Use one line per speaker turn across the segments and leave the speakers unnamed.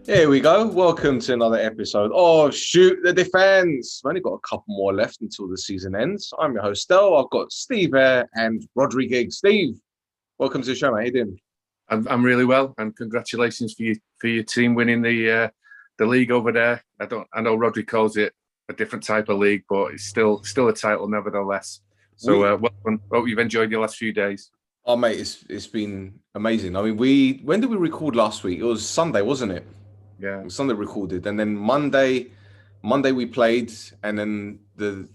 Here we go. Welcome to another episode of Shoot the Defence. We've only got a couple more left until the season ends. I'm your host, Stel. I've got Steve Eyre and Rhodri. Steve, welcome to the show, mate. How you doing?
I'm really well, and congratulations for your team winning the league over there. I know Rhodri calls it a different type of league, but it's still a title nevertheless. So welcome. Hope you've enjoyed your last few days.
Oh, mate, it's been amazing. I mean, when did we record last week? It was Sunday, wasn't it?
Yeah.
It was Sunday recorded, and then Monday we played, and then the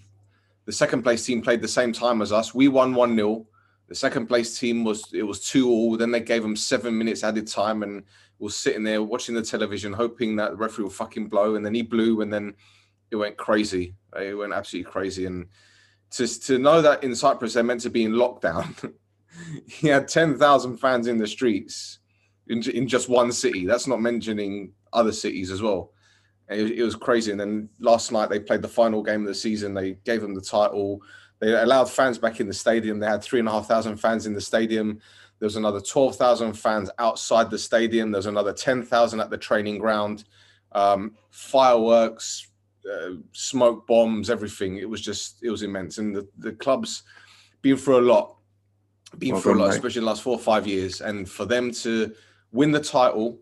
second place team played the same time as us. We won 1-0. The second place team was 2-2. Then they gave them 7 minutes added time, and we were sitting there watching the television, hoping that the referee would fucking blow. And then he blew, and then it went crazy. It went absolutely crazy. And to know that in Cyprus they're meant to be in lockdown. He had 10,000 fans in the streets in just one city. That's not mentioning other cities as well. It was crazy. And then last night they played the final game of the season. They gave them the title. They allowed fans back in the stadium. They had 3,500 fans in the stadium. There was another 12,000 fans outside the stadium. There's another 10,000 at the training ground. Fireworks, smoke bombs, everything. It was immense. And the club's been through a lot. Especially in the last 4 or 5 years. And for them to win the title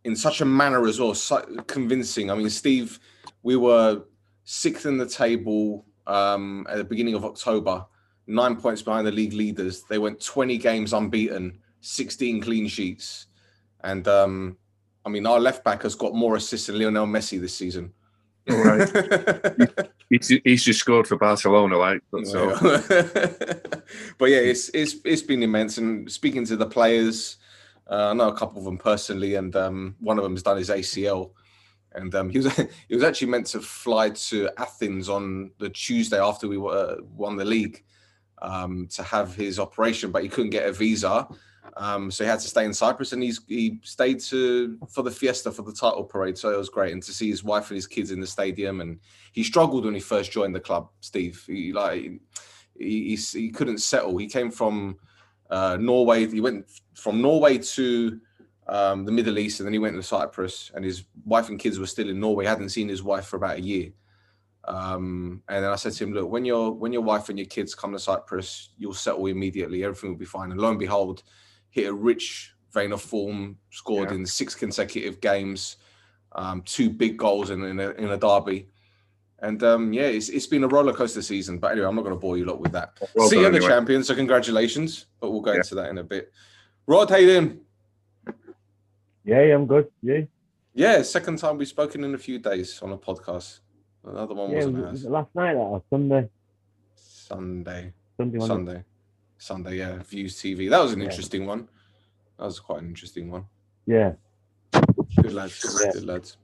in such a manner as well, so convincing. I mean, Steve, we were 6th in the table at the beginning of October, 9 points behind the league leaders. They went 20 games unbeaten, 16 clean sheets. And, I mean, our left back has got more assists than Lionel Messi this season.
All right. he's just scored for Barcelona, like. But
yeah, it's been immense. And speaking to the players, I know a couple of them personally, and one of them has done his ACL, and he was actually meant to fly to Athens on the Tuesday after we won the league to have his operation, but he couldn't get a visa. So he had to stay in Cyprus, and he stayed for the fiesta, for the title parade. So it was great, and to see his wife and his kids in the stadium. And he struggled when he first joined the club, Steve. He couldn't settle. He came from Norway. He went from Norway to the Middle East, and then he went to Cyprus. And his wife and kids were still in Norway. He hadn't seen his wife for about a year. And then I said to him, "Look, when your wife and your kids come to Cyprus, you'll settle immediately. Everything will be fine." And lo and behold, hit a rich vein of form, scored in 6 consecutive games, 2 big goals in a derby. And it's been a roller coaster season. But anyway, I'm not going to bore you lot with that.
Well
See you
anyway.
the champions, so congratulations. But we'll go into that in a bit. Rod, how you doing?
Yeah, I'm good. Yeah.
Yeah, second time we've spoken in a few days on a podcast. Another one wasn't
was it last night or Sunday?
Sunday, yeah. Views TV. That was an interesting one. That was quite an interesting one.
Yeah.
Good lads. Good lads.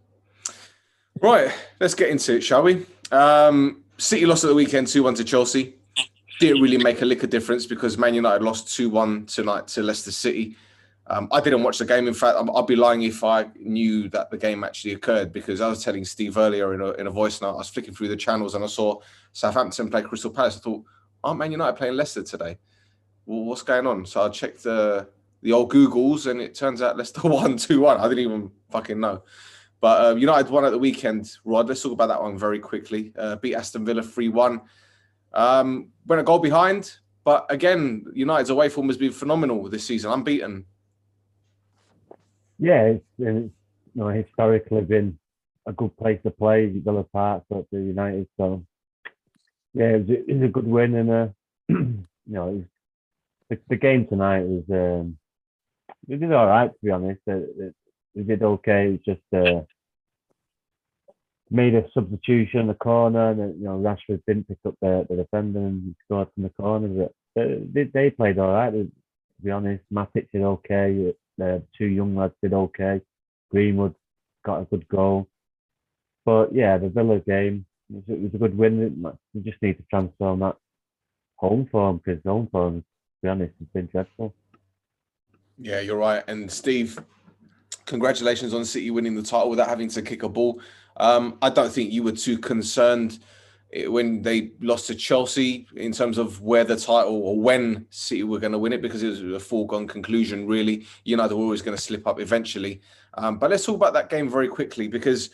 Right, let's get into it, shall we? City lost at the weekend 2-1 to Chelsea. Didn't really make a lick of difference because Man United lost 2-1 tonight to Leicester City. I didn't watch the game. In fact, I'd be lying if I knew that the game actually occurred, because I was telling Steve earlier in a voice note, I was flicking through the channels and I saw Southampton play Crystal Palace. I thought, aren't Man United playing Leicester today? Well, what's going on? So I checked the old Googles, and it turns out Leicester won 2-1. I didn't even fucking know. But United won at the weekend. Rod, let's talk about that one very quickly. Beat Aston Villa 3-1. Went a goal behind. But again, United's away form has been phenomenal this season, unbeaten.
Yeah, it's historically been a good place to play, Villa Park, so to United. So yeah, it was a good win, and the game tonight was we did all right, to be honest. We did okay. It just made a substitution, a corner, and Rashford didn't pick up the defender and scored from the corner. But they played all right. To be honest, Matic did okay. The 2 young lads did okay. Greenwood got a good goal. But yeah, the Villa game, it was a good win. We just need to transform that home form, because home form, to be honest, has been dreadful.
Yeah, you're right. And Steve, congratulations on City winning the title without having to kick a ball. I don't think you were too concerned when they lost to Chelsea in terms of where the title or when City were going to win it, because it was a foregone conclusion, really. United were always going to slip up eventually. But let's talk about that game very quickly, because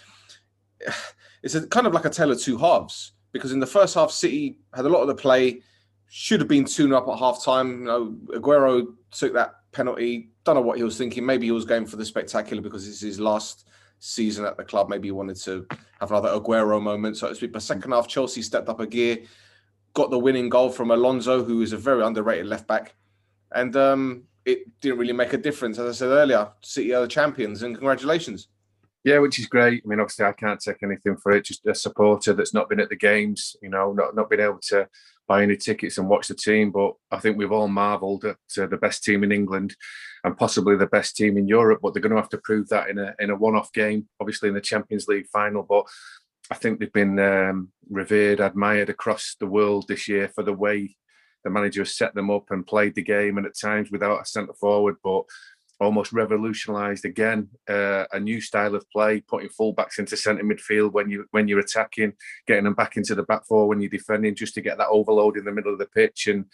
it's kind of like a tale of two halves. Because in the first half, City had a lot of the play, should have been 2-0 up at half time. Aguero took that penalty. Don't know what he was thinking. Maybe he was going for the spectacular because it's his last season at the club. Maybe he wanted to have another Aguero moment, so to speak. But second half, Chelsea stepped up a gear, got the winning goal from Alonso, who is a very underrated left back. And it didn't really make a difference. As I said earlier, City are the champions, and congratulations.
Yeah, which is great. I mean, obviously, I can't take anything for it. Just a supporter that's not been at the games, not been able to buy any tickets and watch the team. But I think we've all marvelled at the best team in England and possibly the best team in Europe. But they're going to have to prove that in a one-off game, obviously in the Champions League final. But I think they've been revered, admired across the world this year for the way the manager has set them up and played the game, and at times without a centre forward, but almost revolutionised again a new style of play, putting fullbacks into centre midfield when you're attacking, getting them back into the back four when you're defending, just to get that overload in the middle of the pitch. And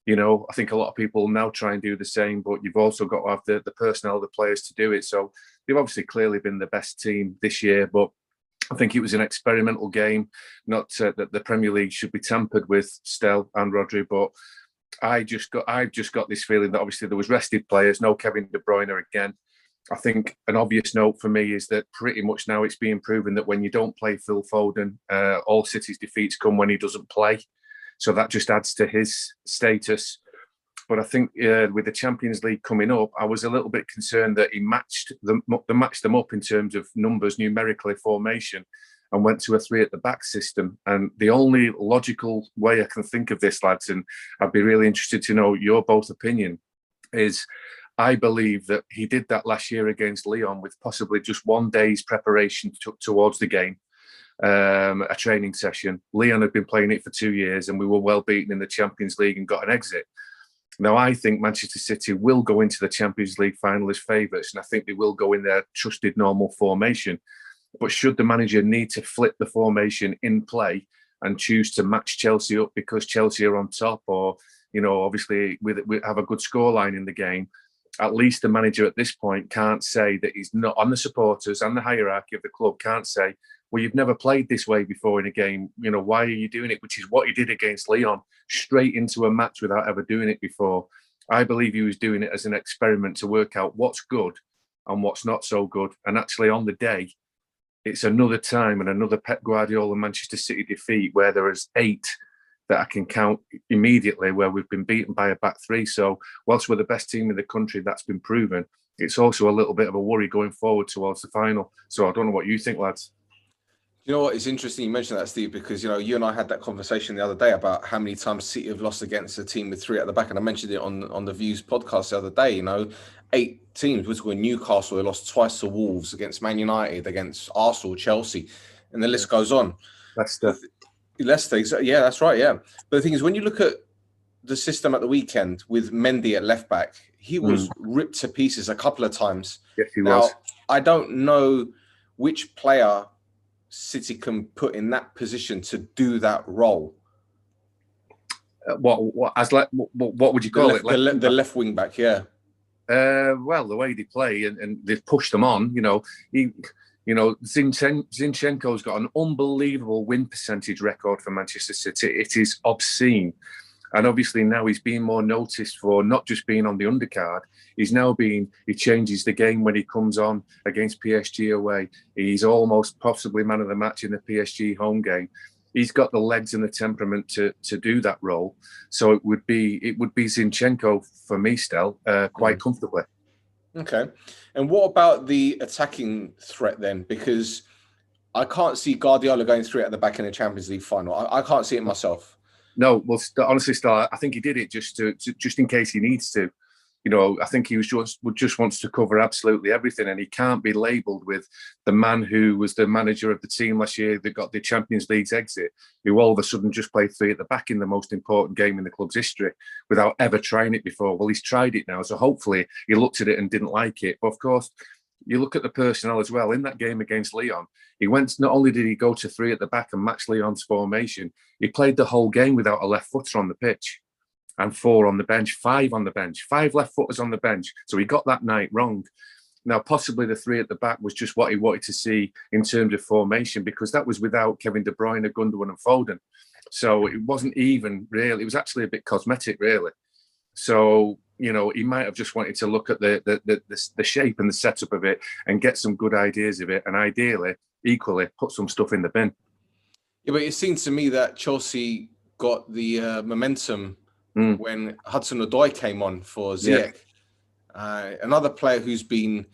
I think a lot of people now try and do the same, but you've also got to have the personnel, the players to do it. So they've obviously clearly been the best team this year, but I think it was an experimental game. Not that the Premier League should be tampered with, Stel and Rhodri, but I've just got this feeling that obviously there was rested players, no Kevin De Bruyne again. I think an obvious note for me is that pretty much now it's being proven that when you don't play Phil Foden, all City's defeats come when he doesn't play. So that just adds to his status. But I think with the Champions League coming up, I was a little bit concerned that he matched them up in terms of numbers, numerically, formation, and went to a 3 at the back system. And the only logical way I can think of this, lads, and I'd be really interested to know your both opinion, is I believe that he did that last year against Lyon with possibly just 1 day's preparation towards the game, a training session. Lyon had been playing it for 2 years, and we were well beaten in the Champions League and got an exit. Now, I think Manchester City will go into the Champions League final as favourites, and I think they will go in their trusted normal formation. But should the manager need to flip the formation in play and choose to match Chelsea up because Chelsea are on top, or, obviously we have a good scoreline in the game, at least the manager at this point can't say that he's not on the supporters and the hierarchy of the club can't say, well, you've never played this way before in a game. Why are you doing it? Which is what he did against Lyon, straight into a match without ever doing it before. I believe he was doing it as an experiment to work out what's good and what's not so good. And actually on the day, it's another time and another Pep Guardiola Manchester City defeat where there is 8 that I can count immediately where we've been beaten by a back 3. So whilst we're the best team in the country, that's been proven. It's also a little bit of a worry going forward towards the final. So I don't know what you think, lads.
You know what? It's interesting you mentioned that, Steve, because you and I had that conversation the other day about how many times City have lost against a team with 3 at the back, and I mentioned it on the Views podcast the other day. 8 teams. We're talking Newcastle. They lost twice to Wolves, against Man United, against Arsenal, Chelsea, and the list goes on. Leicester, yeah, that's right, yeah. But the thing is, when you look at the system at the weekend with Mendy at left back, he was ripped to pieces a couple of times.
Yes, he was.
I don't know which player City can put in that position to do that role.
What would you call it?
The left wing back, yeah.
Well, the way they play and they've pushed them on. Zinchenko's got an unbelievable win percentage record for Manchester City. It is obscene. And obviously now he's being more noticed for not just being on the undercard. He changes the game when he comes on against PSG away. He's almost possibly man of the match in the PSG home game. He's got the legs and the temperament to do that role. So it would be Zinchenko for me, Stel, quite comfortably.
Okay. And what about the attacking threat then? Because I can't see Guardiola going 3 at the back in the Champions League final. I can't see it myself.
No, well, honestly, Stel, I think he did it just in case he needs to. I think he just wants to cover absolutely everything, and he can't be labelled with the man who was the manager of the team last year that got the Champions League's exit, who all of a sudden just played 3 at the back in the most important game in the club's history without ever trying it before. Well, he's tried it now, so hopefully he looked at it and didn't like it. But of course, you look at the personnel as well. In that game against Lyon, he went. Not only did he go to 3 at the back and match Lyon's formation, he played the whole game without a left footer on the pitch, and 4 on the bench, 5 on the bench, 5 left footers on the bench. So he got that night wrong. Now, possibly the 3 at the back was just what he wanted to see in terms of formation, because that was without Kevin De Bruyne, Gundogan, and Foden. So it wasn't even really. It was actually a bit cosmetic, really. So, you know, he might have just wanted to look at the shape and the setup of it and get some good ideas of it, and ideally, equally, put some stuff in the bin.
Yeah, but it seemed to me that Chelsea got the momentum when Hudson-Odoi came on for Ziyech. Another player who's been,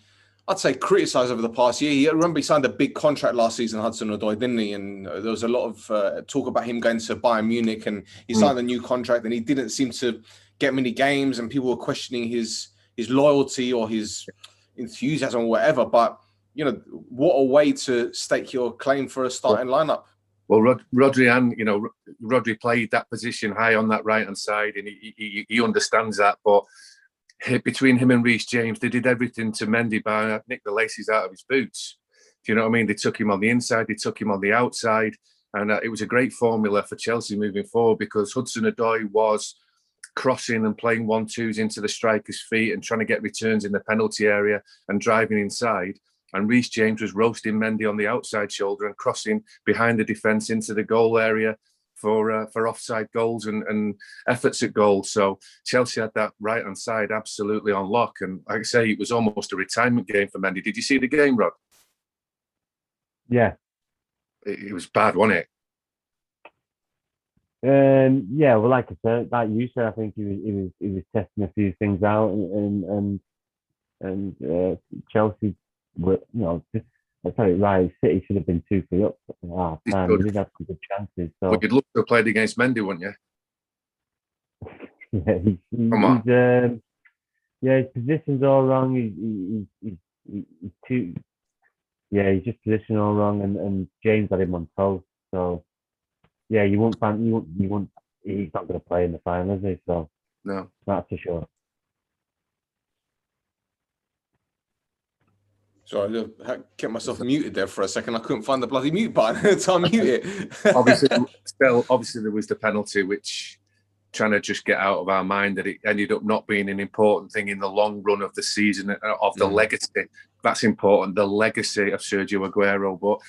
I'd say, criticised over the past year. I remember he signed a big contract last season, Hudson-Odoi, didn't he? And there was a lot of talk about him going to Bayern Munich, and he signed a new contract, and he didn't seem to get many games, and people were questioning his loyalty or his enthusiasm or whatever. But, you know, what a way to stake your claim for a starting lineup.
Well, Rhodri played that position high on that right-hand side, and he understands that. But between him and Reece James, they did everything to Mendy by nick the laces out of his boots. Do you know what I mean? They took him on the inside, they took him on the outside, and it was a great formula for Chelsea moving forward, because Hudson-Odoi was crossing and playing 1-2s into the striker's feet and trying to get returns in the penalty area and driving inside. And Reece James was roasting Mendy on the outside shoulder and crossing behind the defence into the goal area for offside goals and efforts at goal. So Chelsea had that right-hand side absolutely on lock. And like I say, it was almost a retirement game for Mendy. Did you see the game, Rod?
Yeah.
It was bad, wasn't it?
Yeah, well, like I said, like you said, I think he was testing a few things out, and Chelsea were, you know, just, I tell you right, City should have been 2-3 up. We did have some good chances. So
but you'd look to have played against Mendy, wouldn't you?
Yeah,
Come on.
His position's all wrong. He's too. Yeah, he's just positioned all wrong, and James had him on toast. So yeah, you won't. He's not going to play in the final, is he? So
no,
that's for sure.
Sorry, I kept myself muted there for a second. I couldn't find the bloody mute button to unmute it.
obviously, there was the penalty, which trying to just get out of our mind that it ended up not being an important thing in the long run of the season, of the legacy. That's important, the legacy of Sergio Aguero. But,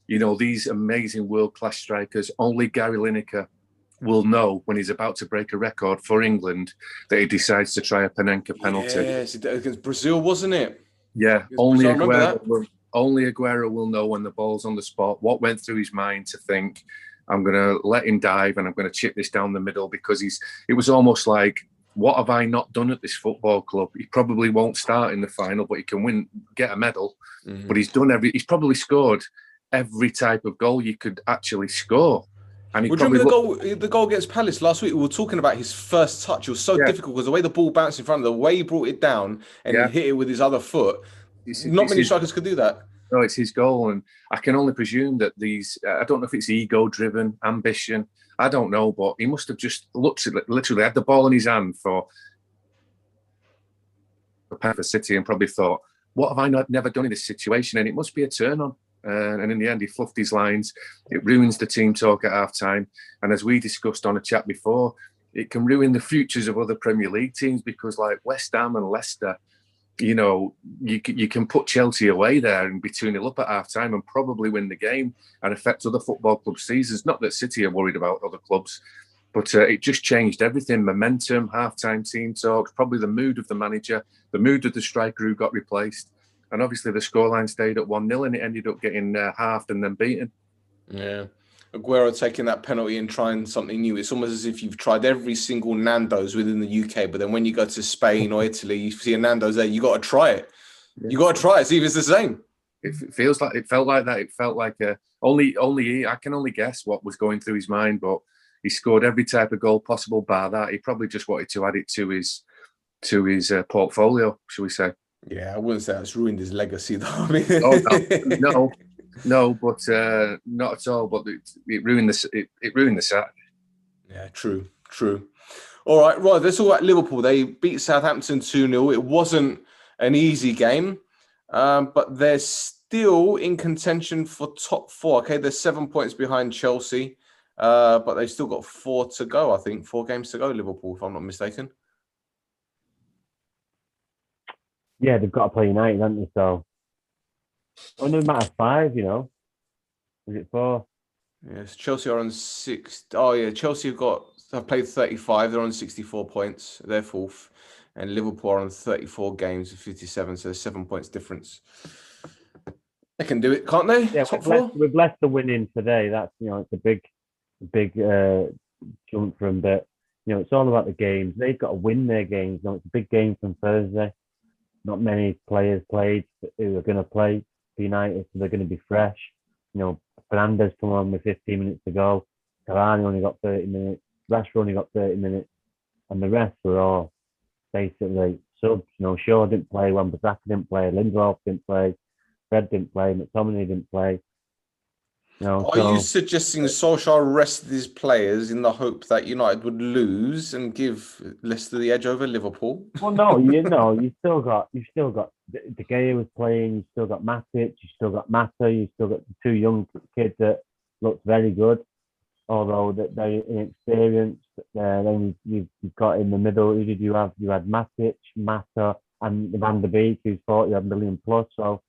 you know, these amazing world-class strikers, only Gary Lineker will know when he's about to break a record for England that he decides to try a Panenka penalty.
Yes, against Brazil, wasn't it?
Yeah, only Aguero will know when the ball's on the spot, what went through his mind to think, I'm going to let him dive and I'm going to chip this down the middle, because it was almost like, what have I not done at this football club? He probably won't start in the final, but he can get a medal. Mm-hmm. But he's probably scored every type of goal you could actually score. And
do you remember the goal against Palace last week? We were talking about his first touch. It was so difficult because the way the ball bounced in front of the way he brought it down and he hit it with his other foot. Not many strikers could do that.
No, it's his goal. And I can only presume that I don't know if it's ego-driven, ambition. I don't know, but he must have just literally had the ball in his hand for City and probably thought, what have I never done in this situation? And it must be a turn-on. And in the end, he fluffed his lines. It ruins the team talk at half-time. And as we discussed on a chat before, it can ruin the futures of other Premier League teams, because like West Ham and Leicester, you know, you can put Chelsea away there and be 2-0 up at half-time and probably win the game and affect other football clubs' seasons. Not that City are worried about other clubs, but it just changed everything. Momentum, half-time team talks, probably the mood of the manager, the mood of the striker who got replaced. And obviously the scoreline stayed at 1-0 and it ended up getting halved and then beaten.
Yeah. Aguero taking that penalty and trying something new. It's almost as if you've tried every single Nando's within the UK, but then when you go to Spain or Italy, you see a Nando's there, you got to try it. Yeah. You got to try it, see if it's the same.
It felt like that. It felt like I can only guess what was going through his mind, but he scored every type of goal possible bar that. He probably just wanted to add it to his portfolio, shall we say.
Yeah, I wouldn't say it's ruined his legacy, though. I mean...
No, but not at all. But it ruined the Saturday.
Yeah, true. All right, let's talk about Liverpool. They beat Southampton 2-0. It wasn't an easy game. but they're still in contention for top 4. Okay, they're 7 points behind Chelsea, but they've still got 4 to go. I think 4 games to go. Liverpool, if I'm not mistaken.
Yeah, they've got to play United, haven't they? So, only a matter of 5, you know. Is it 4?
Yes, Chelsea are on 6. Oh yeah, Chelsea have played 35. They're on 64 points. They're 4th, and Liverpool are on 34 games of 57. So there's 7 points difference. They can do it, can't they?
Yeah,
Top 4.
we're blessed to win in today. That's, you know, it's a big jump from, but you know, it's all about the games. They've got to win their games. You know, it's a big game from Thursday. Not many players played who are going to play for United, so they're going to be fresh. You know, Fernandez come on with 15 minutes to go. Cavani only got 30 minutes. Rashford only got 30 minutes, and the rest were all basically subs. You know, Shaw didn't play, Wan-Bissaka didn't play, Lindelof didn't play, Fred didn't play, McTominay didn't play. You know,
Are you suggesting Solskjaer rested his players in the hope that United would lose and give Leicester the edge over Liverpool?
Well, no, you still got De Gea was playing. You still got Matic. You still got Mata. You still got the 2 young kids that looked very good, although that they're inexperienced. Then you've got in the middle. Who did you have? You had Matic, Mata, and Van der Beek, who's 40 million plus. So,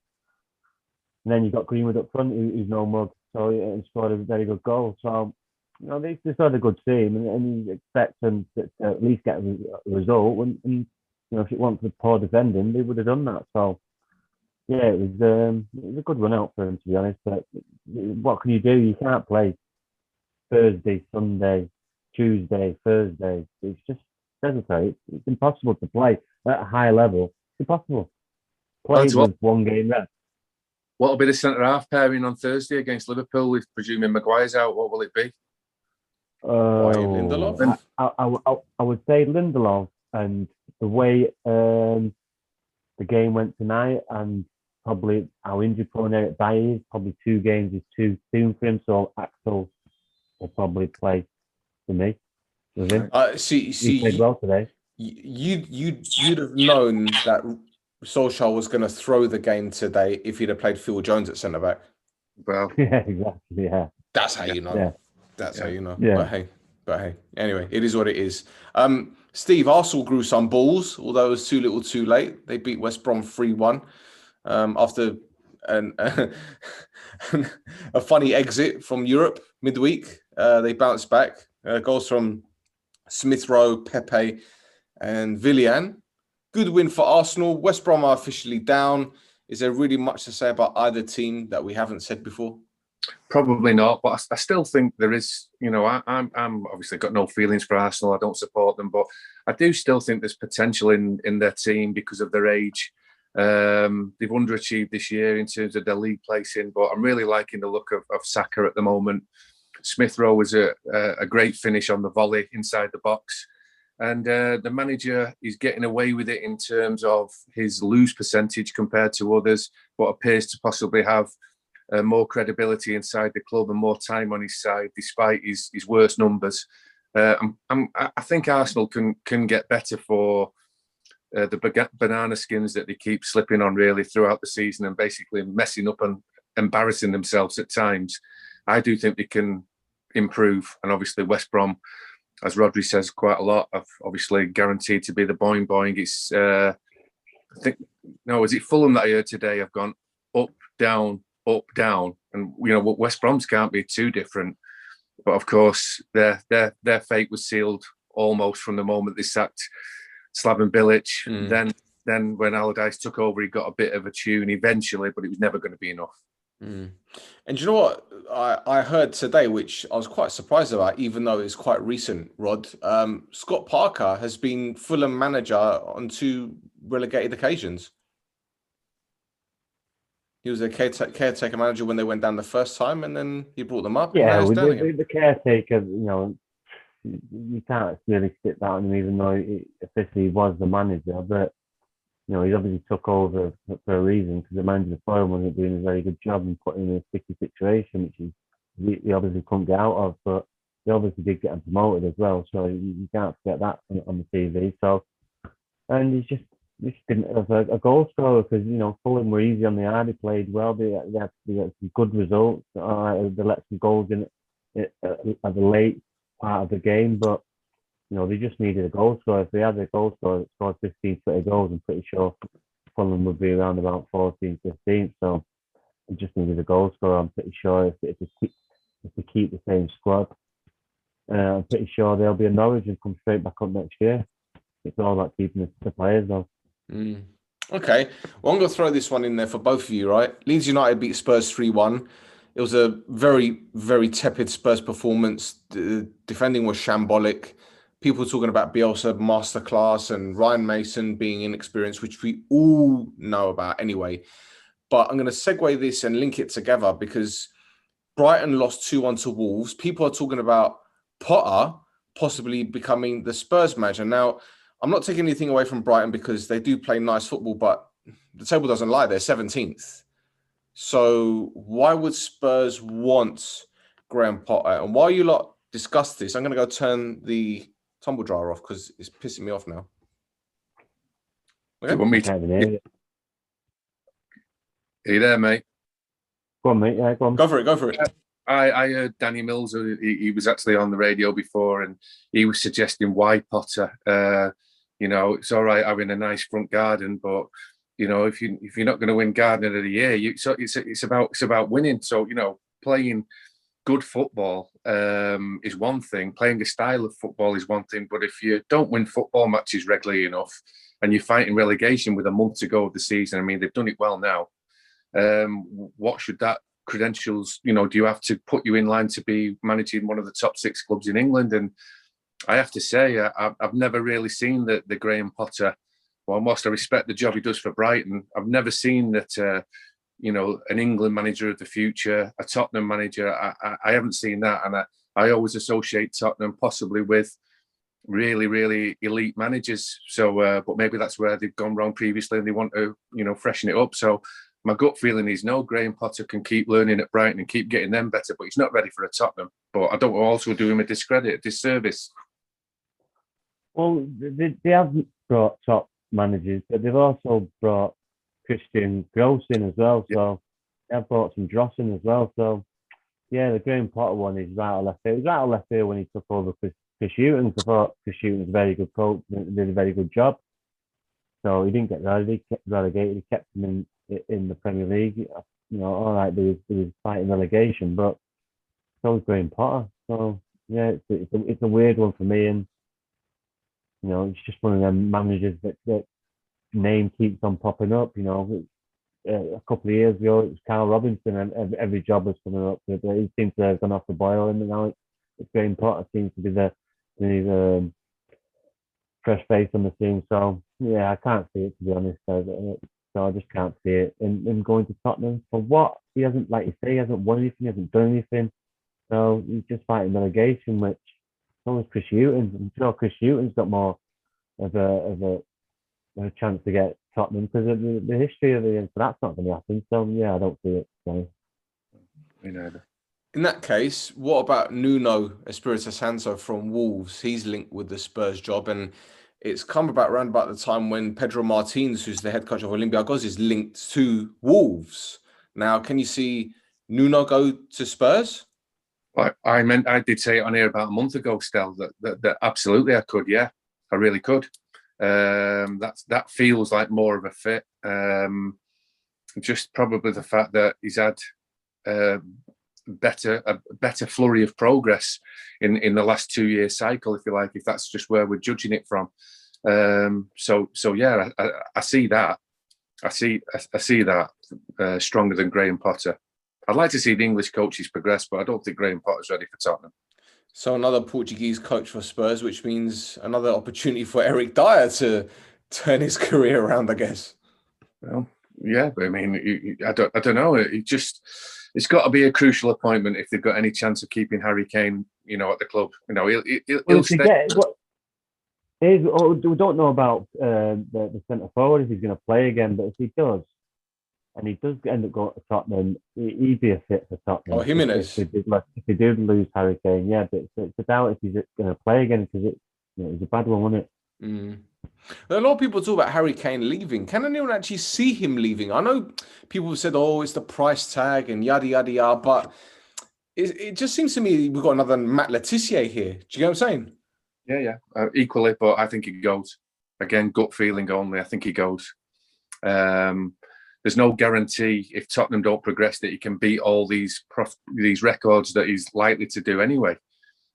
and then you've got Greenwood up front, who's no mug. So he scored a very good goal. So, you know, they scored a good team, and you expect them to at least get a result. And you know, if it wanted poor defending, they would have done that. So, yeah, it was a good run out for them, to be honest. But what can you do? You can't play Thursday, Sunday, Tuesday, Thursday. It's just necessary. It's impossible to play at a high level. It's impossible. Play with 1 game left.
What will be the centre-half pairing on Thursday against Liverpool? If presuming Maguire's out, what will it be?
Lindelof?
I would say Lindelof, and the way the game went tonight, and probably how injury-prone Eric Bailly is, probably 2 games is too soon for him. So Axel will probably play for me with him. He played well today.
You'd have known that Solskjaer was going to throw the game today if he'd have played Phil Jones at centre back.
Well,
yeah, exactly. Yeah,
that's how you know.
Yeah.
That's how you know.
Yeah.
But hey. Anyway, it is what it is. Steve, Arsenal grew some balls, although it was too little, too late. They beat West Brom 3-1 after a funny exit from Europe midweek. They bounced back. Goals from Smith Rowe, Pepe, and Willian. Good win for Arsenal. West Brom are officially down. Is there really much to say about either team that we haven't said before?
Probably not, but I still think there is. You know, I'm obviously got no feelings for Arsenal. I don't support them, but I do still think there's potential in their team because of their age. They've underachieved this year in terms of their league placing, but I'm really liking the look of Saka at the moment. Smith Rowe was a great finish on the volley inside the box. And the manager is getting away with it in terms of his lose percentage compared to others, but appears to possibly have more credibility inside the club and more time on his side, despite his worst numbers. I think Arsenal can get better for the banana skins that they keep slipping on really throughout the season and basically messing up and embarrassing themselves at times. I do think they can improve, and obviously West Brom, as Rhodri says quite a lot, of obviously guaranteed to be the boing. It's I think, no, is it Fulham that I heard today have gone up, down, and you know West Brom's can't be too different. But of course, their fate was sealed almost from the moment they sacked Slaven Bilic. Then when Allardyce took over, he got a bit of a tune eventually, but it was never going to be enough.
And you know what I heard today, which I was quite surprised about, even though it's quite recent, Rod. Scott Parker has been Fulham manager on 2 relegated occasions. He was a caretaker manager when they went down the first time, and then he brought them up.
Yeah, with the caretaker, you know, you can't really stick that on him, even though he officially was the manager. But you know, he obviously took over for a reason, because the manager of Fulham wasn't doing a very good job and putting him in a sticky situation, which he obviously couldn't get out of. But he obviously did get him promoted as well, so you can't forget that on the TV. So, and he's just just didn't have a goal scorer because Fulham were easy on the eye. They played well. They had some good results. They let some goals in at the late part of the game, but they just needed a goal scorer. If they had a goal scorer that scored 15, 20 goals, I'm pretty sure Fulham would be around about 14, 15. So they just needed a goal scorer. I'm pretty sure if they keep the same squad, I'm pretty sure they'll be in Norwich and come straight back up next year. It's all about keeping the players though.
Okay, well, I'm going to throw this one in there for both of you, right? Leeds United beat Spurs 3-1. It was a very, very tepid Spurs performance. The defending was shambolic. People talking about Bielsa masterclass and Ryan Mason being inexperienced, which we all know about anyway. But I'm going to segue this and link it together because Brighton lost 2-1 to Wolves. People are talking about Potter possibly becoming the Spurs manager. Now, I'm not taking anything away from Brighton because they do play nice football, but the table doesn't lie. They're 17th. So why would Spurs want Graham Potter? And while you lot discuss this, I'm going to go turn the tumble dryer off because it's pissing me off now.
Okay. You want me to... Are you there, mate?
Go on, mate. Yeah, go on.
Go for it.
I heard Danny Mills, he was actually on the radio before, and he was suggesting why Potter. It's all right having a nice front garden, but if you're not going to win Gardener of the Year, it's about winning. So playing good football is one thing. Playing a style of football is one thing. But if you don't win football matches regularly enough, and you're fighting relegation with a month to go of the season, I mean they've done it well now. What should that credentials, do you have to put you in line to be managing one of the top 6 clubs in England? And I have to say, I've never really seen the Graham Potter. Well, whilst I respect the job he does for Brighton, I've never seen that, an England manager of the future, a Tottenham manager. I haven't seen that. And I always associate Tottenham possibly with really, really elite managers. So, but maybe that's where they've gone wrong previously and they want to, freshen it up. So my gut feeling is no, Graham Potter can keep learning at Brighton and keep getting them better, but he's not ready for a Tottenham. But I don't also do him a disservice.
Well, they have brought top managers, but they've also brought Christian Gross in as well. So they've brought some Dross in as well. So yeah, the Graham Potter one is right out of left field. It was right out of left field when he took over Chris Hughton. I thought Chris Hughton was a very good coach, did a very good job. So he didn't get relegated. He kept him in the Premier League. All right, there was fighting relegation, but so was Graham Potter. So yeah, it's a weird one for me, and it's just one of them managers that name keeps on popping up. A couple of years ago it was Carl Robinson, and every job was coming up. But he seems to have gone off the boil, and now it's Graham Potter seems to be the fresh face on the scene. So yeah, I can't see it, to be honest. So I just can't see it in going to Tottenham for what he hasn't, like you say, he hasn't won anything, he hasn't done anything. So he's just fighting relegation, which so is Chris Hughton. I'm sure Chris Hughton's got more of a chance to get Tottenham because of the history of the. So that's not going to happen. So yeah, I don't see it. So.
In that case, what about Nuno Espirito Santo from Wolves? He's linked with the Spurs job, and it's come around about the time when Pedro Martins, who's the head coach of Olympiacos, is linked to Wolves. Now, can you see Nuno go to Spurs?
I did say it on here about a month ago, Stel, that absolutely I could. Yeah, I really could. That feels like more of a fit. Just probably the fact that he's had a better flurry of progress in the last 2-year cycle, if you like, if that's just where we're judging it from. So yeah, I see that. I see that stronger than Graham Potter. I'd like to see the English coaches progress, but I don't think Graham Potter's ready for Tottenham.
So another Portuguese coach for Spurs, which means another opportunity for Eric Dyer to turn his career around, I guess.
Well, yeah, but I mean, I don't know. It's got to be a crucial appointment if they've got any chance of keeping Harry Kane, at the club. He'll stay.
We don't know about the centre forward if he's going to play again, but if he does, and he does end up going to Tottenham, he'd be a fit for Tottenham.
Oh, Jimenez.
If they did lose Harry Kane, yeah, but it's a doubt if he's going to play again because it was a bad one, wasn't it?
A lot of people talk about Harry Kane leaving. Can anyone actually see him leaving? I know people have said, "Oh, it's the price tag and yada yada yada," but it just seems to me we've got another Matt Letizia here. Do you get what I'm saying?
Equally, but I think he goes. Again, gut feeling only. I think he goes. There's no guarantee if Tottenham don't progress that he can beat all these records that he's likely to do anyway.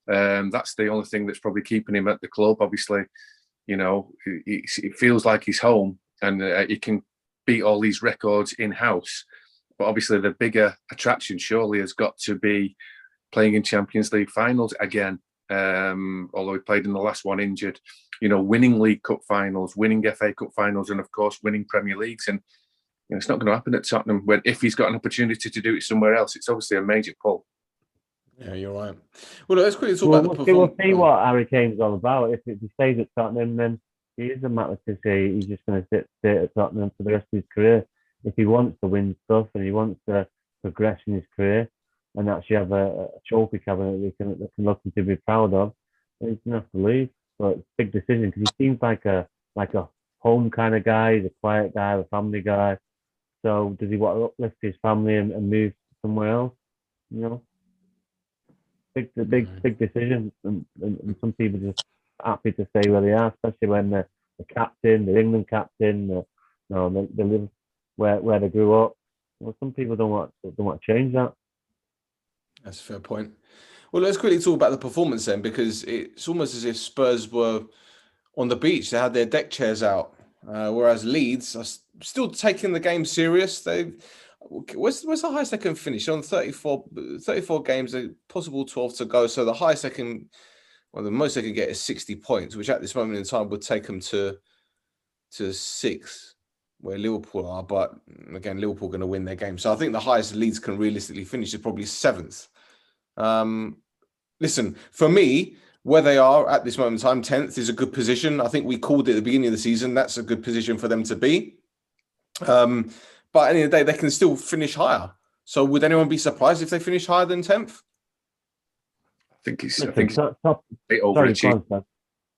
That's the only thing that's probably keeping him at the club. Obviously, it feels like he's home and he can beat all these records in-house. But obviously the bigger attraction surely has got to be playing in Champions League finals again. Although he played in the last one injured, winning League Cup finals, winning FA Cup finals, and of course winning Premier Leagues. And it's not going to happen at Tottenham. If he's got an opportunity to do it somewhere else, it's obviously a major pull.
Yeah, you're right. Well, let's quickly talk about the performance.
We'll see what Harry Kane's all about. If he stays at Tottenham, then he is a Matt Letizia. He's just going to stay at Tottenham for the rest of his career. If he wants to win stuff and he wants to progress in his career and actually have a trophy cabinet that can look to be proud of, then he's going to have to leave. But it's a big decision because he seems like a home kind of guy. He's a quiet guy, a family guy. So does he want to uplift his family and move somewhere else? Big decision, and some people are just happy to stay where they are, especially when the captain, the England captain, they live where they grew up. Well, some people don't want to change that.
That's a fair point. Well, let's quickly talk about the performance then, because it's almost as if Spurs were on the beach. They had their deck chairs out, whereas Leeds are still taking the game serious. What's the highest they can finish on 34 games, a possible 12 to go. So the highest the most they can get is 60 points, which at this moment in time would take them to 6th, where Liverpool are. But again, Liverpool are going to win their game. So I think the highest Leeds can realistically finish is probably 7th. Listen, for me, where they are at this moment in time, 10th is a good position. I think we called it at the beginning of the season. That's a good position for them to be. But at the end of the day, they can still finish higher. So would anyone be surprised if they finish higher than 10th?
I think it's a great overachievement.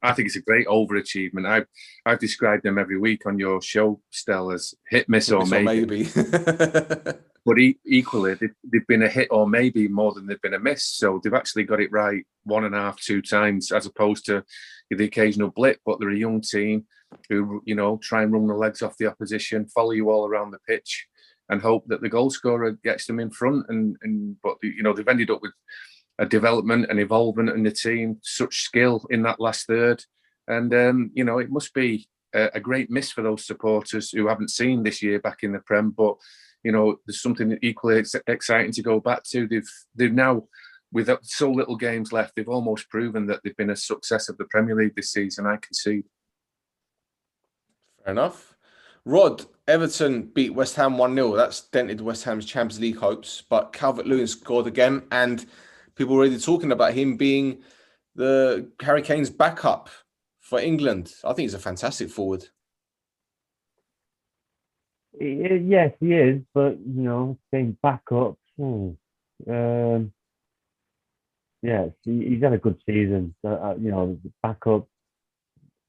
I think it's a great overachievement. I've described them every week on your show, Stel, as hit, miss, or maybe. But equally, they've been a hit or maybe more than they've been a miss. So they've actually got it right 1.5, 2 times, as opposed to the occasional blip. But they're a young team who, try and run the legs off the opposition, follow you all around the pitch, and hope that the goal scorer gets them in front. But they've ended up with a development and involvement in the team, such skill in that last third, and it must be a great miss for those supporters who haven't seen this year back in the Prem. But there's something equally exciting to go back to. They've now, with so little games left, they've almost proven that they've been a success of the Premier League this season. I concede.
Fair enough. Rod, Everton beat West Ham 1-0. That's dented West Ham's Champions League hopes. But Calvert Lewin scored again, and people already talking about him being the Harry Kane's backup for England. I think he's a fantastic forward.
Yes, he is, but saying backup. Yes, he's had a good season. Backup.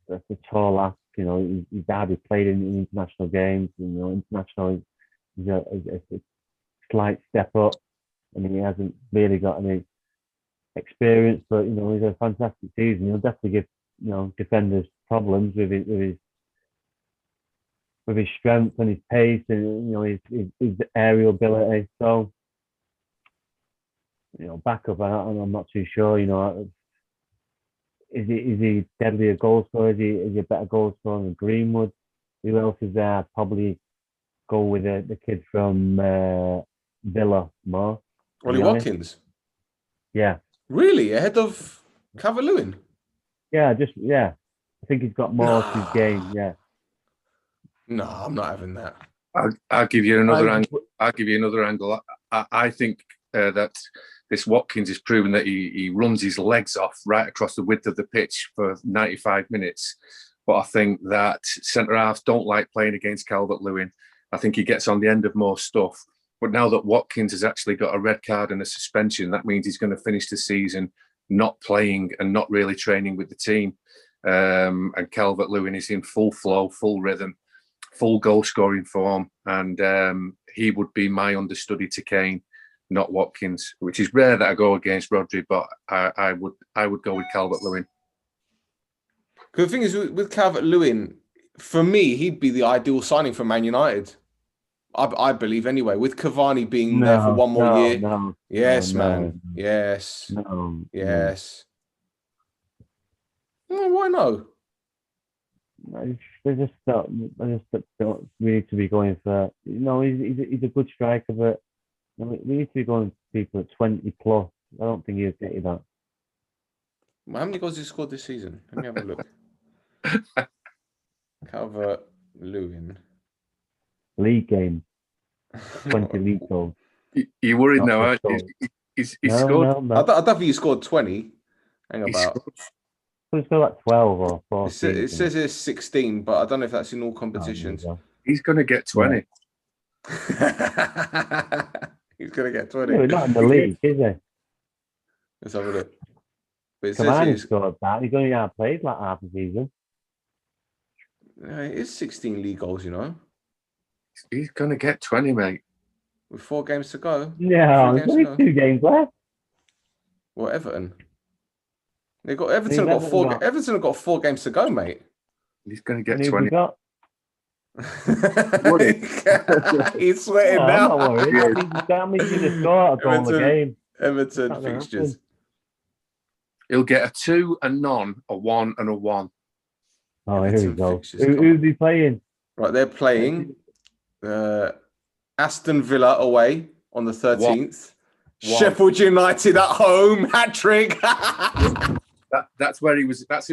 That's a tall ask. He's hardly played in international games. International is a slight step up. I mean, he hasn't really got any experience, but he's a fantastic season. He'll definitely give defenders problems with his strength and his pace and his aerial ability. So backup, I'm not too sure. Is he deadly a goal scorer? Is he a better goal scorer than Greenwood? Who else is there? I'd probably go with the kid from Villa more.
Ollie Watkins.
Yeah.
Really? Ahead of Calvert Lewin?
Yeah, I think he's got more to his game. Yeah.
No, I'm not having that.
I'll give you another angle. I'll give you another angle. I think that this Watkins has proven that he runs his legs off right across the width of the pitch for 95 minutes. But I think that centre-halves don't like playing against Calvert Lewin. I think he gets on the end of more stuff. But now that Watkins has actually got a red card and a suspension, that means he's going to finish the season not playing and not really training with the team. and Calvert Lewin is in full flow, full rhythm, full goal scoring form, and he would be my understudy to Kane, not Watkins, which is rare that I go against Rhodri, but I would go with Calvert Lewin.
The thing is, with Calvert Lewin, for me, he'd be the ideal signing for Man United. I believe anyway. With Cavani being there for one more year, yes, man, yes, yes. Well, why no?
They just don't. We need to be going for. He's a good striker, but we need to be going for people at 20 plus. I don't think he'll get you that.
How many goals has he scored this season? Let me have a look. Calvert Lewin.
League game. 20 league goals.
You worried now, aren't you? He's scored.
No. I don't think he scored 20. Hang about.
It's still like 12 or 14.
It says it's 16, but I don't know if that's in all competitions.
He's going to get 20.
Yeah. He's going to get 20.
No, he's not in the league, is he?
Let's have a look. But it
Cavani scored that. He's only played like half a season.
Yeah, it is 16 league goals, you know.
He's going to get 20, mate.
With 4 games to go.
Yeah, there's only 2 games left.
Well, Everton. They got Everton. Everton have got 4 games to go, mate.
He's going to get 20.
He's sweating now.
I'm not worried. How many did he score a goal a game?
Everton fixtures.
He'll get a 2, a none, a 1, and a 1.
Oh, here we go. Who's he playing?
Right, they're playing Aston Villa away on the 13th. Sheffield United at home, hat trick.
That's where he was. That's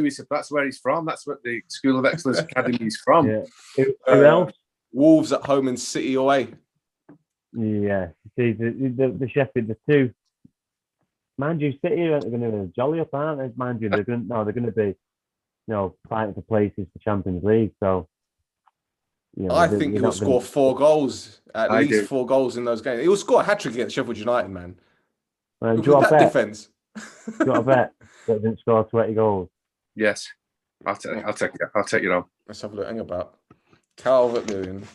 where he's from. That's what the School of Excellence Academy is from.
Yeah. Who else?
Wolves at home and City away.
Yeah. See, the Sheffield, the 2. Mind you, City are going to be jolly up, aren't they? Mind you, they're going to be, fighting for places for Champions League. So,
I think he'll score 4 goals, at least 4 goals in those games. He'll score a hat trick against Sheffield United, man.
Do you want
that defense.
Do you want to bet that didn't score 20 goals?
Yes, I'll take you on.
Let's have a look. Hang about Calvert Lewin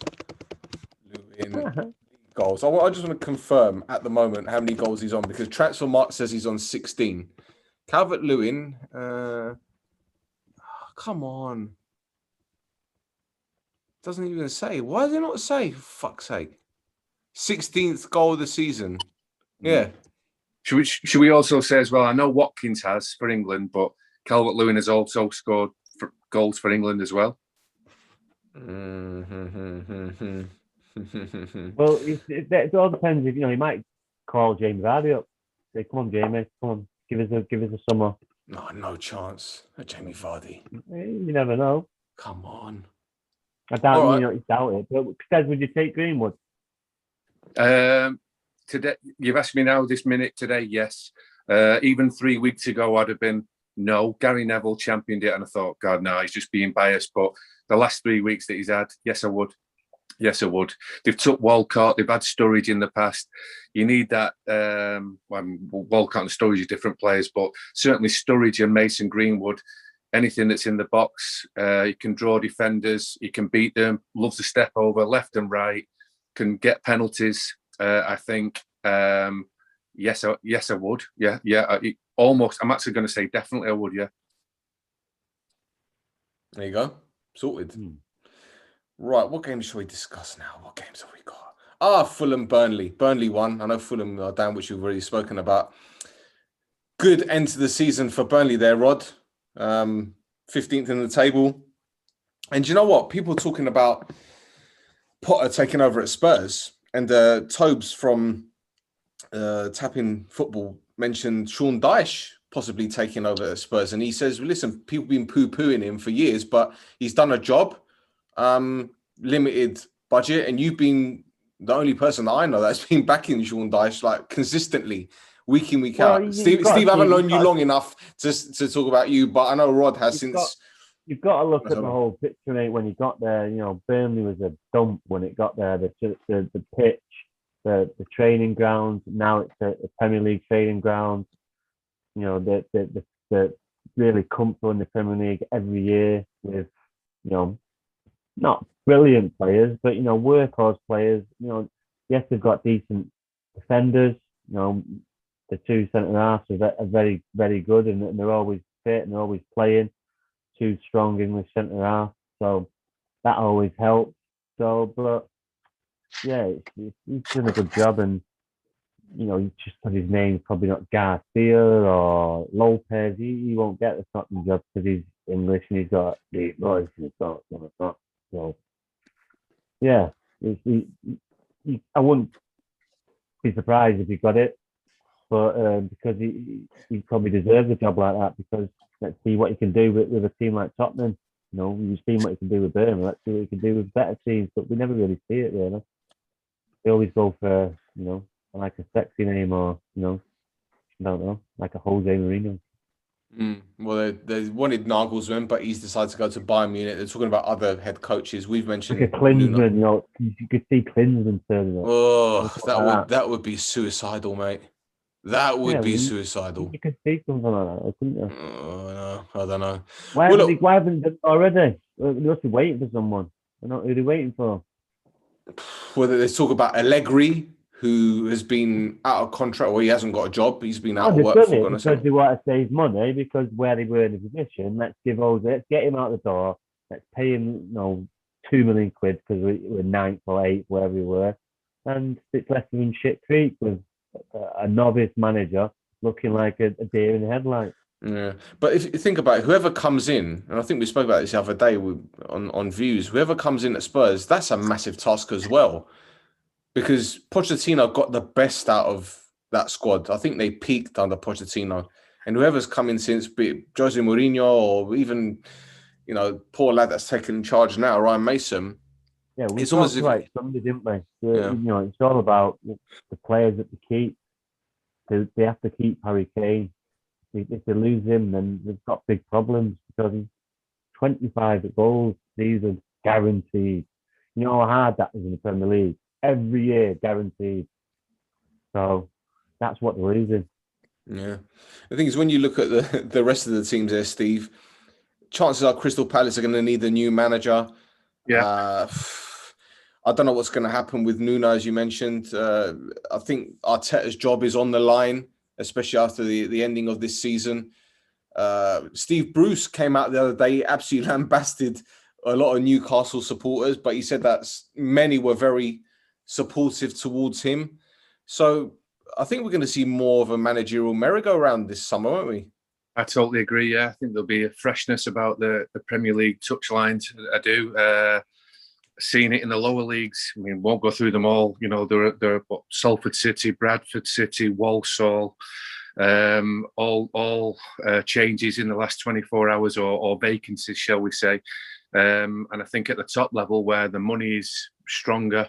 goals. I just want to confirm at the moment how many goals he's on, because Transfermarkt says he's on 16. Calvert Lewin, come on. Doesn't even say. Why does it not say? For fuck's sake. 16th goal of the season. Yeah.
Should we also say as well, I know Watkins has for England, but Calvert Lewin has also scored goals for England as well.
Well, it all depends. If he might call James Vardy up. Say, "Come on, Jamie, come on, give us a summer."
No chance. Jamie Vardy.
You never know.
Come on.
I doubt you doubt it. But instead, would you take Greenwood?
Today, you've asked me now this minute today. Yes. Even 3 weeks ago, I'd have been no. Gary Neville championed it, and I thought, God, no, he's just being biased. But the last 3 weeks that he's had, yes, I would. Yes, I would. They've took Walcott. They've had Sturridge in the past. You need that. Walcott and Sturridge are different players, but certainly Sturridge and Mason Greenwood. Anything that's in the box, you can draw defenders. You can beat them. Loves to step over left and right. Can get penalties. I think. Yes, I would. Yeah. Almost. I'm actually going to say definitely I would. Yeah.
There you go. Sorted. Right, what games shall we discuss now? What games have we got? Fulham, Burnley. Burnley won. I know Fulham are down, which we've already spoken about. Good end to the season for Burnley there, Rod. 15th in the table. And do you know what? People are talking about Potter taking over at Spurs. And Tobes from Tapping Football mentioned Sean Dyche possibly taking over at Spurs. And he says, well, listen, people have been poo-pooing him for years, but he's done a job. Limited budget, and you've been the only person that I know that's been backing Sean Dyche like consistently, week in, week out. Steve, I haven't known you long enough to talk about you, but I know Rod has since.
You've got to look at the whole picture, mate. When you got there, Burnley was a dump when it got there. The pitch, the training ground. Now it's a Premier League training ground. The really comfortable in the Premier League every year with, not brilliant players, but, workhorse players. Yes, they've got decent defenders. The two centre-halves are very, very good, and they're always fit and they're always playing. Two strong English centre-halves. So that always helps. So, but yeah, he's done a good job, and just put his name, probably not Garcia or Lopez. He won't get the Tottenham job because he's English and he's got the voice and he's got. So yeah, I wouldn't be surprised if he got it, but because he probably deserves a job like that. Because let's see what he can do with a team like Tottenham. You've seen what he can do with Birmingham. Let's see what he can do with better teams, but we never really see it really. They always go for like a sexy name, or I don't know, like a Jose Mourinho.
Well, they wanted Nagelsmann, but he's decided to go to Bayern Munich. They're talking about other head coaches. We've mentioned
like a Klinsmann. You could see Klinsmann turning up.
Oh, that would be suicidal, mate. That would be suicidal.
You could see something like that, couldn't you?
Oh, no, I don't know.
Why haven't they already? They must be waiting for someone. They're not really waiting for.
Whether they talk about Allegri, who has been out of contract, or he hasn't got a job. He's been out of work for goodness sake.
Because they want to save money, because where they were in a position, let's get him out the door. Let's pay him, £2 million because we're ninth or eighth, wherever we were, and it's left him in shit creek with a novice manager looking like a deer in the headlights.
Yeah, but if you think about it, whoever comes in, and I think we spoke about this the other day on Views, whoever comes in at Spurs, that's a massive task as well. Because Pochettino got the best out of that squad. I think they peaked under Pochettino. And whoever's come in since, be it Jose Mourinho or even, poor lad that's taken charge now, Ryan Mason.
Yeah, we talked about somebody, didn't we?
Yeah.
It's all about the players that they keep. They have to keep Harry Kane. If they lose him, then they've got big problems, because he's 25 goals season guaranteed. You know how hard that is in the Premier League. Every year, guaranteed. So that's what they're losing.
Yeah. The thing is, when you look at the rest of the teams there, Steve, chances are Crystal Palace are going to need a new manager.
Yeah.
I don't know what's going to happen with Nuno, as you mentioned. I think Arteta's job is on the line, especially after the ending of this season. Steve Bruce came out the other day, absolutely lambasted a lot of Newcastle supporters, but he said that many were very supportive towards him. So I think we're going to see more of a managerial merry-go-round this summer, won't we?
I totally agree. Yeah, I think there'll be a freshness about the Premier League touchlines. I do. Seeing it in the lower leagues. I mean, won't go through them all. There are Salford City, Bradford City, Walsall, all changes in the last 24 hours or vacancies, shall we say. And I think at the top level, where the money is stronger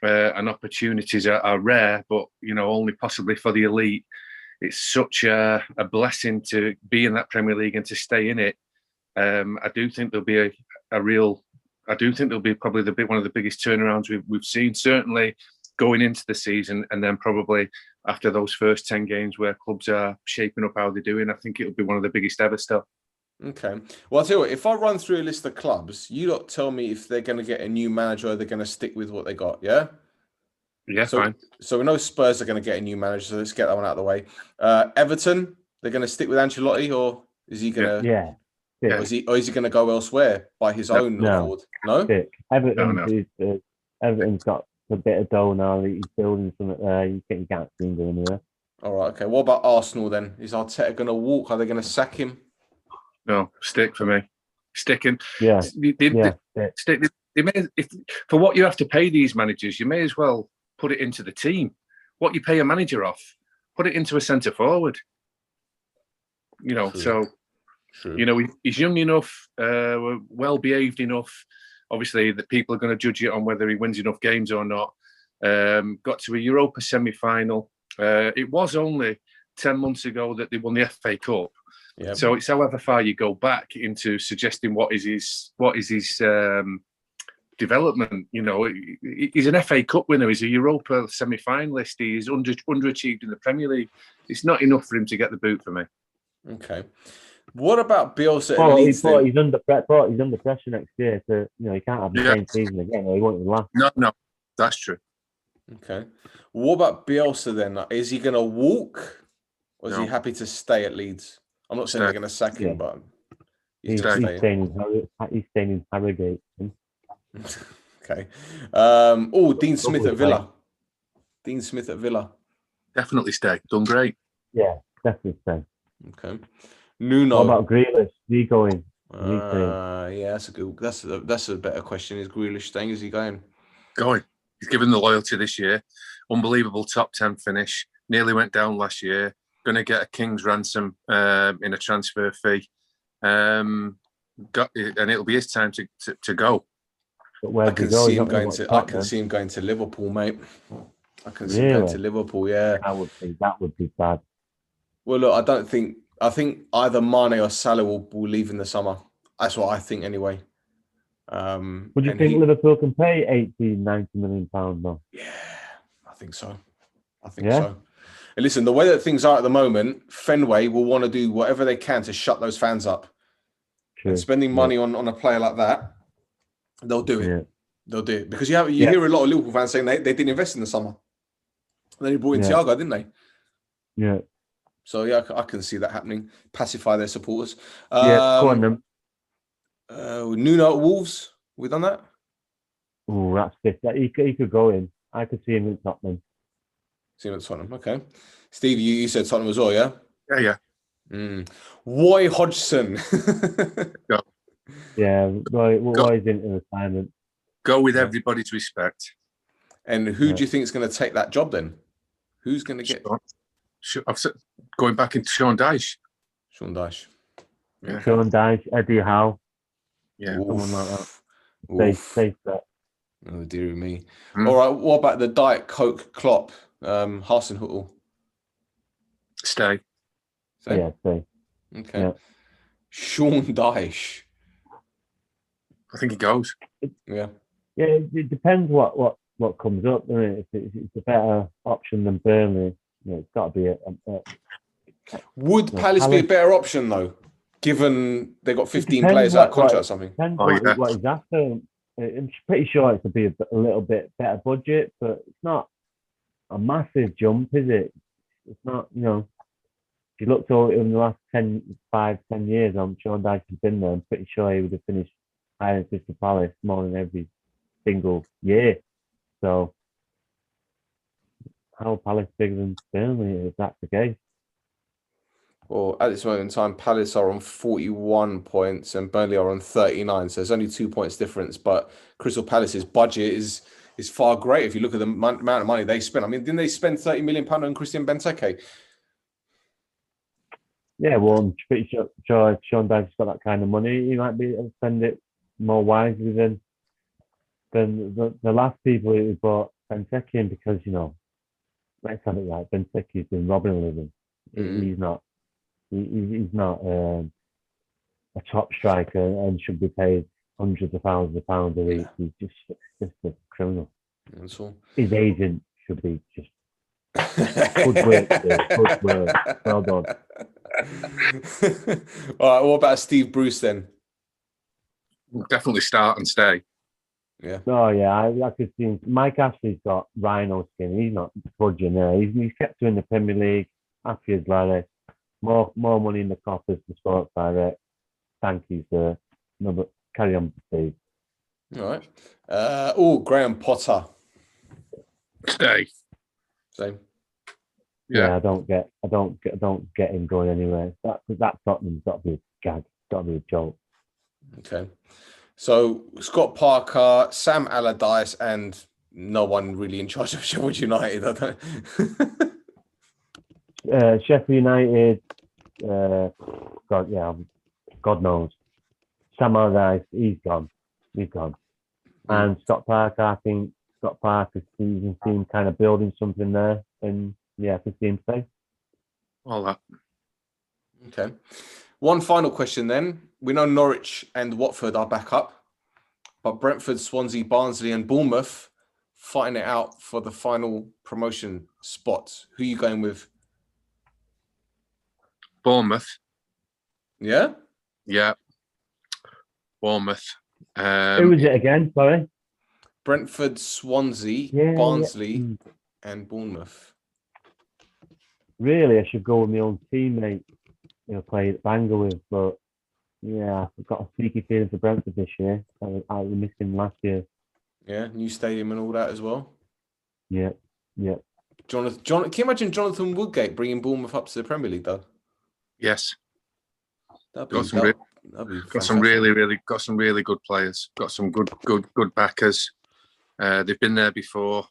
and opportunities are rare, but only possibly for the elite, it's such a blessing to be in that Premier League and to stay in it. I do think there'll be probably one of the biggest turnarounds we've seen, certainly going into the season, and then probably after those first 10 games where clubs are shaping up how they're doing. I think it'll be one of the biggest ever still.
Okay. Well, I'll tell you what, if I run through a list of clubs, you lot tell me if they're going to get a new manager or they're going to stick with what they got, yeah?
Yeah, fine.
So we know Spurs are going to get a new manager, so let's get that one out of the way. Everton, they're going to stick with Ancelotti, or is he going to...
Yeah.
Or is he going to go elsewhere by his own accord? No?
Everton's got a bit of dough now. He's building something there. You can't see him going anywhere.
All right, okay. What about Arsenal then? Is Arteta going to walk? Are they going to sack him?
No, stick for me. Sticking.
Yeah.
Stick. They may, for what you have to pay these managers, you may as well put it into the team. What you pay a manager off, put it into a centre forward.
True.
So...
True.
He's young enough, well behaved enough. Obviously, the people are going to judge it on whether he wins enough games or not. Got to a Europa semi-final. It was only 10 months ago that they won the FA Cup. Yep. So it's however far you go back into suggesting what is his development. He's an FA Cup winner. He's a Europa semi-finalist. He's underachieved in the Premier League. It's not enough for him to get the boot for me.
Okay. What about Bielsa at
But
Leeds then?
he's under pressure next year. So he can't have the same season again. Or he won't last.
No, that's true.
Okay. What about Bielsa then? Is he going to walk, or is he
No.
happy to stay at Leeds? I'm not saying they're going to sack him, but
he's staying in Harrogate.
Okay. Dean Smith at Villa. Dean Smith at Villa.
Definitely stay. Done great.
Yeah, definitely stay.
Okay. Nuno.
What about Grealish? Is he going?
Yeah, that's a better question. Is Grealish staying? Is he going?
Going. He's given the loyalty this year. Unbelievable top 10 finish. Nearly went down last year. Going to get a king's ransom in a transfer fee. And it'll be his time to go.
I can see him
going to Liverpool, mate. I can see him going to Liverpool. Yeah,
that would be bad.
Well, look, I think either Mane or Salah will leave in the summer. That's what I think, anyway.
Would you think Liverpool can pay 80, 90 million pounds though?
Yeah, I think so. So. And listen, the way that things are at the moment, Fenway will want to do whatever they can to shut those fans up. True. And spending money on a player like that, they'll do it. Yeah. They'll do it because you hear a lot of Liverpool fans saying they didn't invest in the summer. Then he brought in Thiago, didn't they?
Yeah.
So yeah, I can see that happening. Pacify their supporters.
Go on then.
Nuno at Wolves. We done that?
Oh, that's it. He could go in. I could see him at Tottenham.
See him at Tottenham. Okay. Steve, you said Tottenham as well, yeah?
Yeah.
Roy Hodgson.
Go.
Yeah, Roy's into retirement.
Go with everybody's respect.
And who do you think is going to take that job then? Who's going to get?
I've said going back into Sean Dyche.
Yeah. Sean Dyche, Eddie Howe.
Yeah,
someone like that. Safe bet.
Oh dear me. All right. What about the Diet Coke Klopp, Hasenhüttl?
Stay.
Yeah, stay.
Okay. Yeah. Sean Dyche.
I think he goes.
Yeah, it depends what comes up. Doesn't it? If it's a better option than Burnley, it's got to be a
Would Palace be a better option though, given they got 15 players out of contract or something?
Depends what he's after. I'm pretty sure it's to be a little bit better budget, but it's not a massive jump, is it? It's not, If you looked over in the last 10 years, I'm sure Dyche has been there. I'm pretty sure he would have finished higher than Crystal Palace more than every single year. So, how are Palace bigger than Burnley if that's the case?
Well, at this moment in time, Palace are on 41 points and Burnley are on 39. So there's only 2 points difference. But Crystal Palace's budget is far greater if you look at the amount of money they spent. I mean, didn't they spend £30 million on Christian Benteke?
Yeah, well, I'm pretty sure if Sean Dyche's got that kind of money, he might be able to spend it more wisely than the last people who bought Benteke in because, let's have it right, Benteke's been robbing a living. He's not a top striker and should be paid hundreds of thousands of pounds a week. He's just a criminal.
That's all.
His agent should be just good work, good work. Well done.
All right, what about Steve Bruce then?
Definitely start and stay.
Yeah.
Oh yeah, I could see Mike Ashley's got rhino skin. He's not budging there. He's kept in the Premier League. Happy as Larry. More money in the coffers for Sports Direct. Thank you, sir. No, but carry on, Steve.
All right. Graham Potter.
Stay.
Same.
Yeah, I don't get him going anywhere. That Tottenham's got to be a gag. Got to be a joke.
Okay. So Scott Parker, Sam Allardyce, and no one really in charge of Sheffield United.
Sheffield United. God knows. Sam Allardyce, he's gone. And Scott Parker, I think Scott Parker's season seemed kind of building something there, and I can see him stay.
All that.
Okay. One final question then. We know Norwich and Watford are back up, but Brentford, Swansea, Barnsley, and Bournemouth fighting it out for the final promotion spot. Who are you going with?
Bournemouth.
Yeah.
Yeah. Bournemouth.
Who was it again? Sorry.
Brentford, Swansea,
Yeah,
Barnsley,
yeah.
and Bournemouth.
Really, I should go with my own teammate. Play at Bangor with, but yeah, I've got a sneaky feeling for Brentford this year. I missed him last year.
Yeah, new stadium and all that as well.
Yeah.
Jonathan, can you imagine Jonathan Woodgate bringing Bournemouth up to the Premier League though?
Yes.
That'd
Got
be
some got some really good players. Got some good backers. They've been there before.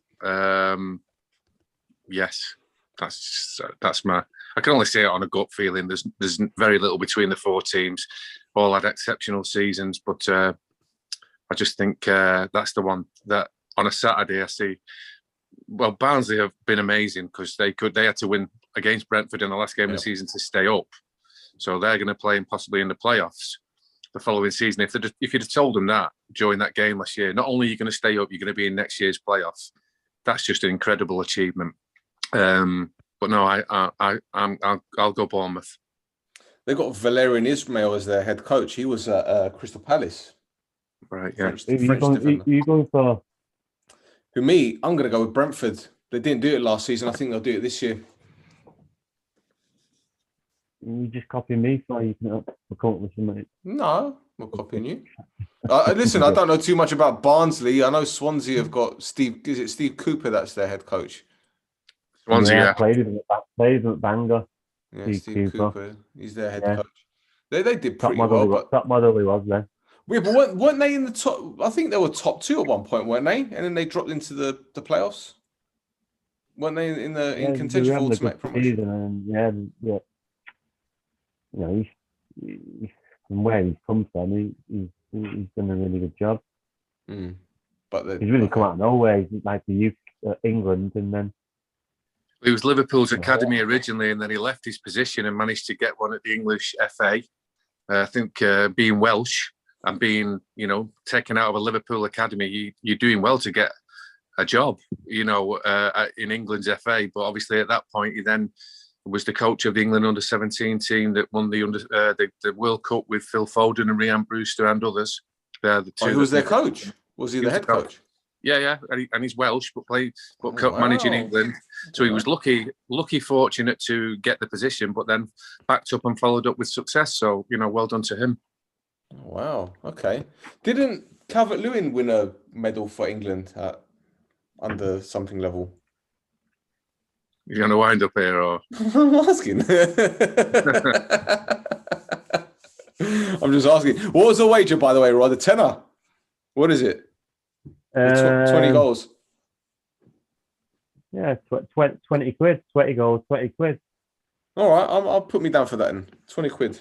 Yes, that's my. I can only say it on a gut feeling. There's very little between the four teams. All had exceptional seasons, but I just think that's the one that on a Saturday I see. Well, Barnsley have been amazing because they had to win against Brentford in the last game of the season to stay up. So they're going to play possibly in the playoffs the following season. If you'd have told them that during that game last year, not only are you going to stay up, you're going to be in next year's playoffs. That's just an incredible achievement. But no, I'll go Bournemouth.
They've got Valerian Ismail as their head coach. He was at Crystal Palace.
Right, yeah.
French defender.
Who are you going for?
Who, me? I'm going to go with Brentford. They didn't do it last season. I think they'll do it this year.
You just copy me so you can come up with something.
No, I'm not copying you. Listen, I don't know too much about Barnsley. I know Swansea have got Steve. Is it Steve Cooper? That's their head coach.
Swansea, yeah.
Played with him at Bangor.
Yeah, Steve Cooper. He's their head coach. They did
Top
pretty well.
But top model he was there.
Yeah, but weren't they in the top? I think they were top 2 at one point, weren't they? And then they dropped into the playoffs. Weren't they in contention for ultimate promotion?
Yeah. He's from where he's come from. He's done a really good job.
But
he's really come out of nowhere. He's like the youth England, and then
he was Liverpool's academy originally, and then he left his position and managed to get one at the English FA. I think being Welsh and being, taken out of a Liverpool academy, you're doing well to get a job, in England's FA. But obviously at that point, he then was the coach of the England under-17 team that won the World Cup with Phil Foden and Ryan Brewster and others.
He was their coach? Was he the head coach?
Yeah, and he's Welsh, but managing England. So he was lucky, fortunate to get the position, but then backed up and followed up with success. So well done to him.
Wow. Okay. Didn't Calvert Lewin win a medal for England at under something level?
You're going to wind up here, or
I'm asking. I'm just asking. What was the wager, by the way, Rod? A tenner. What is it? 20 goals.
Yeah, 20 quid. 20 goals. 20 quid.
All right, I'll put me down for that. Then 20 quid.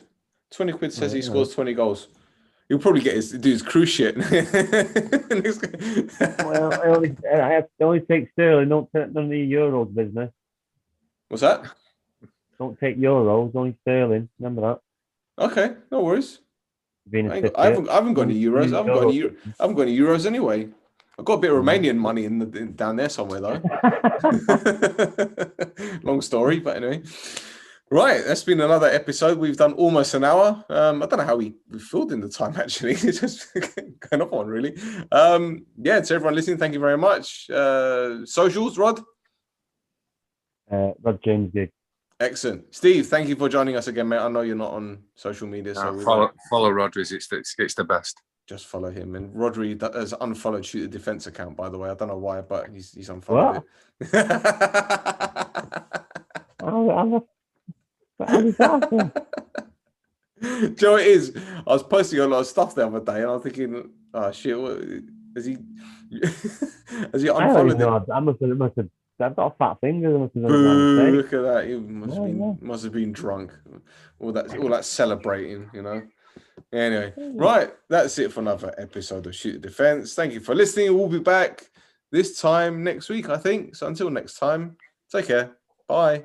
20 quid says he scores 20 goals. He'll probably get his cruise shit.
Well, I only take sterling. Don't take none of the euros business.
What's that?
Don't take euros, only sterling. Remember
that. Okay, no worries. I haven't got any euros. I haven't got any euros anyway. I've got a bit of Romanian money down there somewhere though. Long story, but anyway. Right, that's been another episode. We've done almost an hour. I don't know how we filled in the time actually. It's just going off on really. To everyone listening, thank you very much. Socials, Rod?
Rod James Gig.
Excellent. Steve, thank you for joining us again, mate. I know you're not on social media, so
follow Rhodri's. It's the best.
Just follow him. And Rhodri has unfollowed Shoot the Defense account, by the way. I don't know why, but he's unfollowed it. Joe, it is. I was posting a lot of stuff the other day, and I was thinking, "Oh shit, what, has he unfollowed it?"
I must have. I've got a fat finger.
Boo, look at that. He must have been drunk. All that celebrating, Anyway, right. That's it for another episode of Shoot the Defense. Thank you for listening. We'll be back this time next week, I think. So until next time, take care. Bye.